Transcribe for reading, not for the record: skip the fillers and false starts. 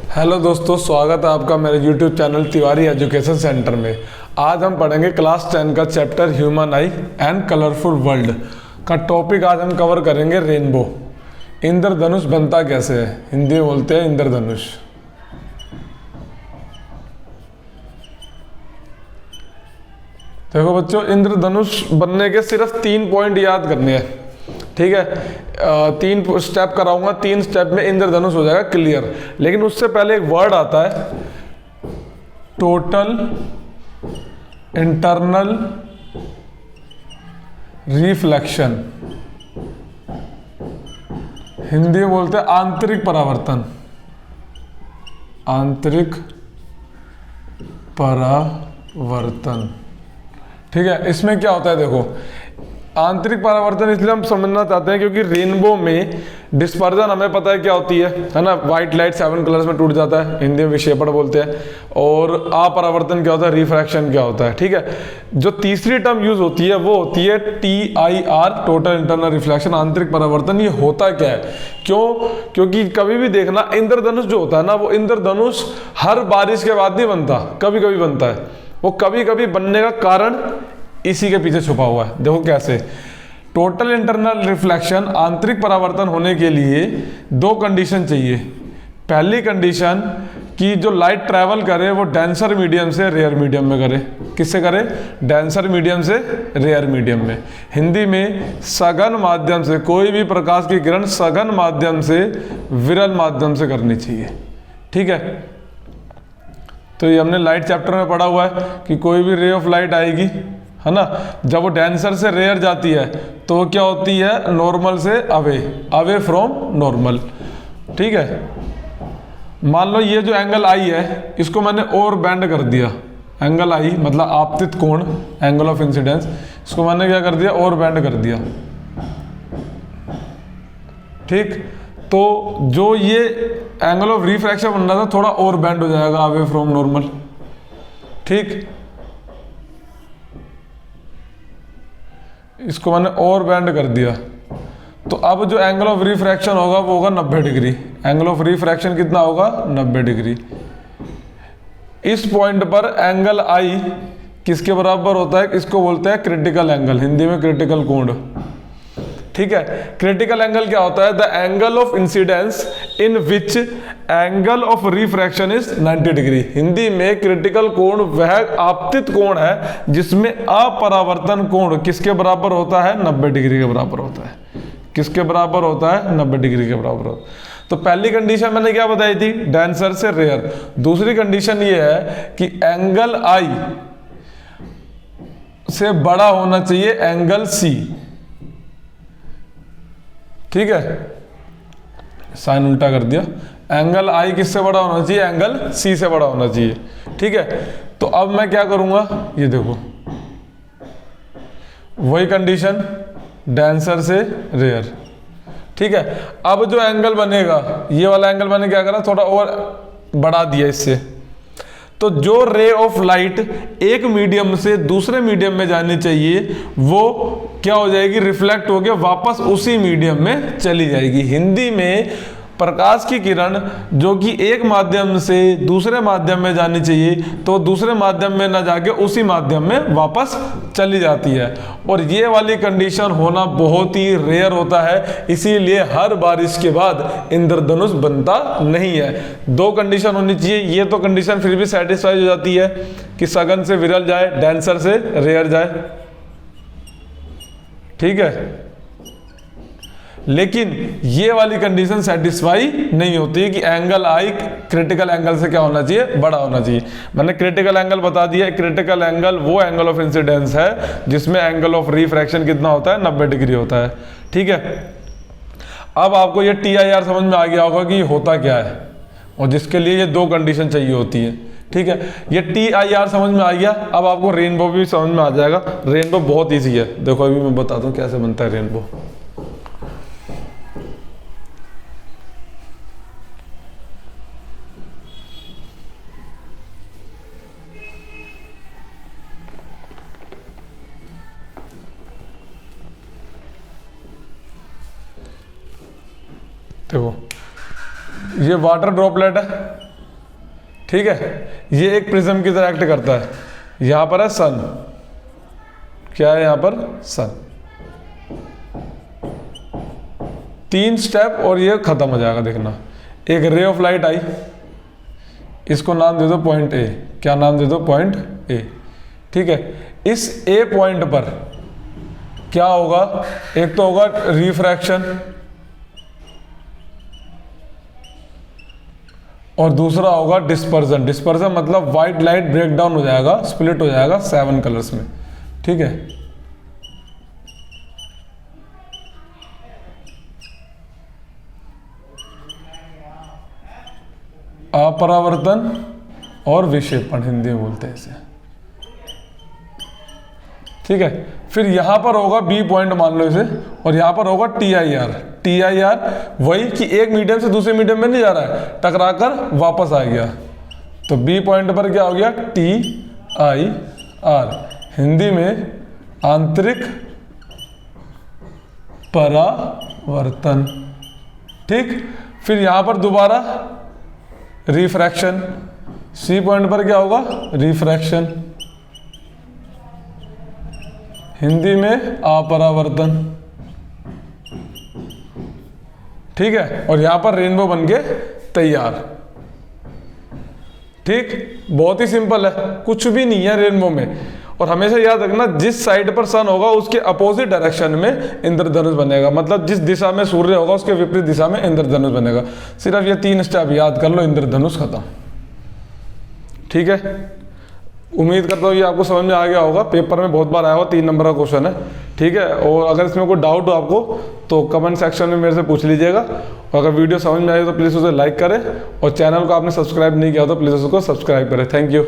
Hello दोस्तों, स्वागत है आपका मेरे YouTube channel Tiwari education centre में। आज हम पढ़ेंगे क्लास 10 का chapter human I and colourful world का टॉपिक। आज हम कवर करेंगे रेनबो। इंद्रधनुष बनता कैसे है, हिंदी में बोलते हैं इंद्रधनुष। देखो बच्चों, इंद्रधनुष बनने के सिर्फ 3 पॉइंट याद करने हैं, ठीक है। 3 स्टेप कराऊंगा, 3 स्टेप में इंद्रधनुष हो जाएगा क्लियर। लेकिन उससे पहले एक वर्ड आता है, टोटल इंटरनल रिफ्लेक्शन। हिंदी में बोलते हैं आंतरिक परावर्तन। आंतरिक परावर्तन, ठीक है। इसमें क्या होता है, देखो आंतरिक परावर्तन इसलिए हम समझना चाहते हैं क्योंकि रेनबो में डिस्पर्जन हमें पता है क्या होती है ना। व्हाइट लाइट 7 कलर्स में टूट जाता है, हिंदी में विक्षेपण बोलते हैं। और अपरावर्तन क्या होता है, रिफ्रैक्शन क्या होता है, ठीक है। जो तीसरी टर्म यूज होती है वो होती है TIR, टोटल इंटरनल रिफ्लेक्शन, आंतरिक परावर्तन। ये होता क्या है, क्यों? क्योंकि कभी भी देखना, इंद्रधनुष जो होता है ना, वो इंद्रधनुष हर बारिश के बाद नहीं बनता, कभी कभी बनता है। वो कभी कभी बनने का कारण इसी के पीछे छुपा हुआ है। देखो कैसे। टोटल इंटरनल रिफ्लेक्शन, आंतरिक परावर्तन होने के लिए 2 कंडीशन चाहिए। पहली कंडीशन कि जो लाइट ट्रैवल करे वो डेंसर मीडियम से रेयर मीडियम में करे। किससे करे? डेंसर मीडियम से रेयर मीडियम में। हिंदी में सघन माध्यम से, कोई भी प्रकाश की किरण सघन माध्यम से विरल माध्यम से करनी चाहिए, ठीक है। तो ये हमने लाइट चैप्टर में पढ़ा हुआ है कि कोई भी रे ऑफ लाइट आएगी, है ना, जब वो डेंसर से रेयर जाती है तो वो क्या होती है, नॉर्मल से अवे, अवे फ्रॉम नॉर्मल, ठीक है। मान लो ये जो एंगल आई है इसको मैंने और बेंड कर दिया। एंगल आई मतलब आपतित कोण, एंगल ऑफ इंसिडेंस, इसको मैंने क्या कर दिया, और बेंड कर दिया, ठीक। तो जो ये एंगल ऑफ रिफ्रैक्शन बन रहा था थोड़ा और बेंड हो जाएगा, अवे फ्रॉम नॉर्मल, ठीक। इसको मैंने और बेंड कर दिया, तो अब जो एंगल ऑफ रिफ्रैक्शन होगा वो होगा 90 डिग्री। एंगल ऑफ रिफ्रैक्शन कितना होगा, 90 डिग्री। इस पॉइंट पर एंगल आई किसके बराबर होता है, इसको बोलते हैं क्रिटिकल एंगल, हिंदी में क्रिटिकल कोण, ठीक है। क्रिटिकल एंगल क्या होता है, the angle of incidence in which angle of refraction is 90 degree. Hindi में क्रिटिकल कोण वह आपतित कोण है जिसमें अपरावर्तन कोण किसके बराबर होता है, 90 डिग्री के बराबर होता है। किसके बराबर होता है, 90 डिग्री के बराबर होता है। तो पहली कंडीशन मैंने क्या बताई थी, डेंसर से रेयर। दूसरी कंडीशन ये है कि एंगल आई से बड़ा होना चाहिए एंगल सी, ठीक है। साइन उल्टा कर दिया। एंगल आई किससे बड़ा होना चाहिए, एंगल सी से बड़ा होना चाहिए, ठीक है। तो अब मैं क्या करूंगा, ये देखो वही कंडीशन, डेंसर से रेयर, ठीक है। अब जो एंगल बनेगा, ये वाला एंगल मैंने क्या करा, थोड़ा और बढ़ा दिया इससे। तो जो रे ऑफ लाइट एक मीडियम से दूसरे मीडियम में जानी चाहिए वो क्या हो जाएगी, रिफ्लेक्ट होकर वापस उसी मीडियम में चली जाएगी। हिंदी में प्रकाश की किरण जो कि एक माध्यम से दूसरे माध्यम में जानी चाहिए तो दूसरे माध्यम में ना जाके उसी माध्यम में वापस चली जाती है। और ये वाली कंडीशन होना बहुत ही रेयर होता है, इसीलिए हर बारिश के बाद इंद्रधनुष बनता नहीं है। 2 कंडीशन होनी चाहिए। ये तो कंडीशन फिर भी सेटिस्फाई हो जाती है कि सघन से विरल जाए, डेंसर से रेयर जाए, ठीक है। लेकिन ये वाली कंडीशन सेटिस्फाई नहीं होती है कि एंगल आई क्रिटिकल एंगल से क्या होना चाहिए, बड़ा होना चाहिए। मैंने क्रिटिकल एंगल बता दिया। क्रिटिकल एंगल वो एंगल ऑफ इंसिडेंस है जिसमें एंगल ऑफ रिफ्रैक्शन कितना होता है, 90 डिग्री होता है, ठीक है। अब आपको ये TIR समझ में आ गया होगा कि होता क्या है और जिसके लिए ये 2 कंडीशन चाहिए होती है, ठीक है। ये TIR समझ में आ गया। अब आपको रेनबो भी समझ में आ जाएगा। रेनबो बहुत ईजी है। देखो अभी मैं बताता हूँ कैसे बनता है रेनबो। देखो ये वाटर ड्रॉपलेट है, ठीक है, ये एक प्रिज्म की तरह एक्ट करता है। यहाँ पर है सन, क्या है यहाँ पर, सन। 3 स्टेप और ये खत्म हो जाएगा। देखना, एक रे ऑफ लाइट आई, इसको नाम दे दो पॉइंट ए। क्या नाम दे दो, पॉइंट ए। ठीक है, इस ए पॉइंट पर क्या होगा, एक तो होगा रिफ्रैक्शन और दूसरा होगा डिस्पर्जन। डिस्पर्जन मतलब व्हाइट लाइट ब्रेक डाउन हो जाएगा, स्प्लिट हो जाएगा 7 कलर्स में। ठीक है, अपरावर्तन और विक्षेपण हिंदी में बोलते हैं इसे। ठीक है, फिर यहां पर होगा बी पॉइंट मान लो इसे, और यहां पर होगा T I R. T I R वही कि एक मीडियम से दूसरे मीडियम में नहीं जा रहा है, टकराकर वापस आ गया। तो बी पॉइंट पर क्या हो गया, टी आई आर, हिंदी में आंतरिक परावर्तन। ठीक, फिर यहां पर दोबारा रिफ्रैक्शन, सी पॉइंट पर क्या होगा, रिफ्रैक्शन, हिंदी में अपरावर्तन। ठीक है, और यहां पर रेनबो बन के तैयार। ठीक, बहुत ही सिंपल है, कुछ भी नहीं है रेनबो में। और हमेशा याद रखना, जिस साइड पर सन होगा उसके अपोजिट डायरेक्शन में इंद्रधनुष बनेगा। मतलब जिस दिशा में सूर्य होगा उसके विपरीत दिशा में इंद्रधनुष बनेगा। सिर्फ ये 3 स्टेप याद कर लो, इंद्रधनुष खत्म। ठीक है, उम्मीद करता हूँ ये आपको समझ में आ गया होगा। पेपर में बहुत बार आया होगा, 3 नंबर का क्वेश्चन है। ठीक है, और अगर इसमें कोई डाउट हो आपको तो कमेंट सेक्शन में मेरे से पूछ लीजिएगा। और अगर वीडियो समझ में आई तो प्लीज़ उसे लाइक करें, और चैनल को आपने सब्सक्राइब नहीं किया तो प्लीज़ उसको सब्सक्राइब करें। Thank you.